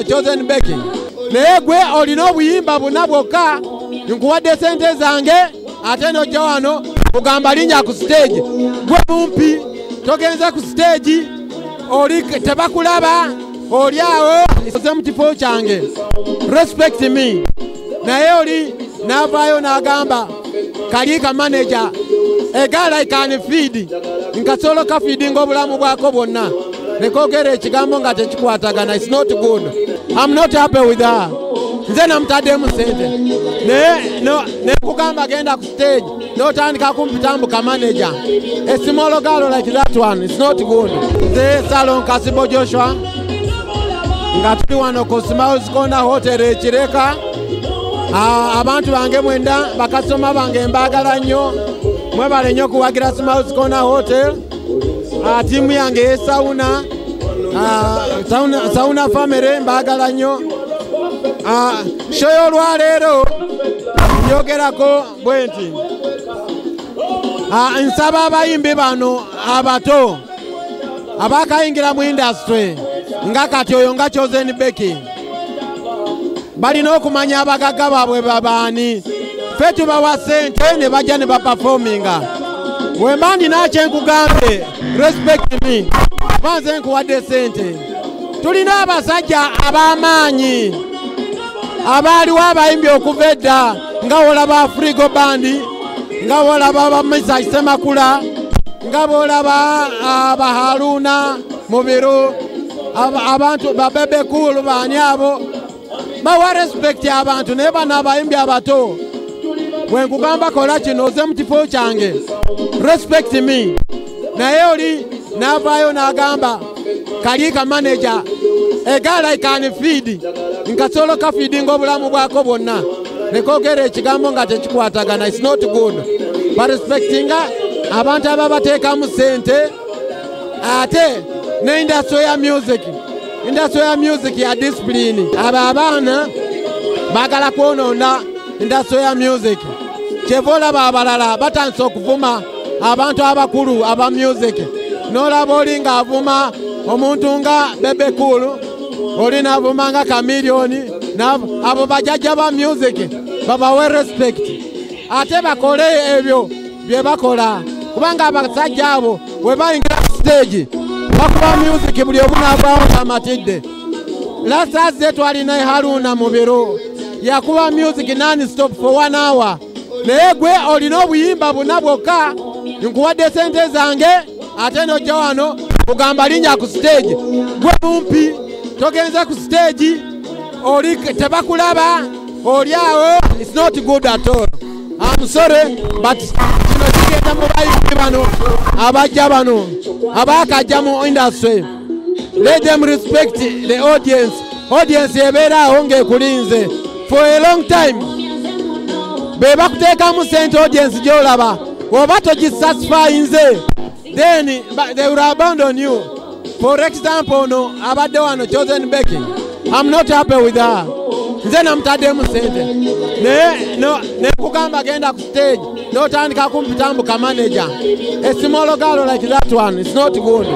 chosen Becky. Naye gwe olina obuyimba buna bwokka nkuwadde sente zange ate nojja wano kugamba linnya ku stage. Gwe mumpi togenze ku stage oli tebakulaba oli awo oze mu kifo kyange. Respect me. Naye oli n'avaayo n'agamba kaliika manager a guy like can feed nkasolo ka feeding obulamu bwako bwonna nekogera ekigambo nga tekikwatagana. It's not good. I'm not happy with her. Nze namutaddemu sente ne kugamba genda ku stage n'otandika kumpitambuka manager. A small girl like that one, it's not good. Nze Salon Kasibo Joshua nga tuli wano ku Smiles Corner Hotel ekireka. Abantu bange mwenda bakasoma bange mbagala nnyo. Mwebale nnyo kuwagira Smiles Corner Hotel. Timu yange sauna family mbagala nnyo. Shoyo olwaleero nyogerako bwenti. Nsaba abayimbi bano abato abakayingira mu industry nga kati oyo nga chosen Becky balina okumanya abagagga baabwe babaani. Ffe tubawa sente ne bajja ne baperforminga. Wemba ndina kyenkugambe respect me. Banze nkuwadde sente. Tulina abasajja ab'amaanyi abaaliwo abayimbi okuva edda nga wolaba Frigo Bandi, nga wolaba Bamisa Semakula, nga bolaba Abaharuna Mubiru, abantu babebe kulu baani abo. Bawa respect abantu naye bano abayimbi abato. Wenkugamba kola kino oze mu kifo kyange. Respect me. Naye oli n'avaayo n'agamba kaliika manager a guy like can feed nkasolo ka feeding obulamu bwako bwonna nekogera ekigambo nga tekikwatagana. It's not good. But respectinga abantu ababateekamu sente ate ne industry ya music ya discipline. Abaana bagala kwonoona industry ya music. Kyevola babalala batandise okuvuma abantu abakulu aba music. N'olaba oli ng'avuma omuntu nga Bebe Cool, oli n'avuma nga Chameleone, abo bajajja ba music babawe respect. Ate bakole ebyo bye bakola kubanga abasajja abo we bayingira stage bakuba music buli omu n'avaawo amatidde. Last Thursday twalina Haruna Mubiru yakuba music non-stop for 1 hour. Naye gwe olina obuyimba buna bwokka nkuwadde sente zange ate nojja wano kugamba linnya ku stage. Gwe mumpi togenze ku stage oli tebakulaba oli awo. It's not good at all. I'm sorry but kino kigenda mu bayimbi bano abajja bano abakajja mu industry. Let them respect the audience. Audience ebeeraawo ng'ekulinze for a long time. Beba kuteekamu sente audience gy'olaba oba togisatisfy nze then they will abandon you. For example no abadde wano chosen Becky. I'm not happy with her. Nze namutaddemu sente ne kugamba genda ku stage n'otandika kumpitambuka manager. A small girl like that one, it's not good.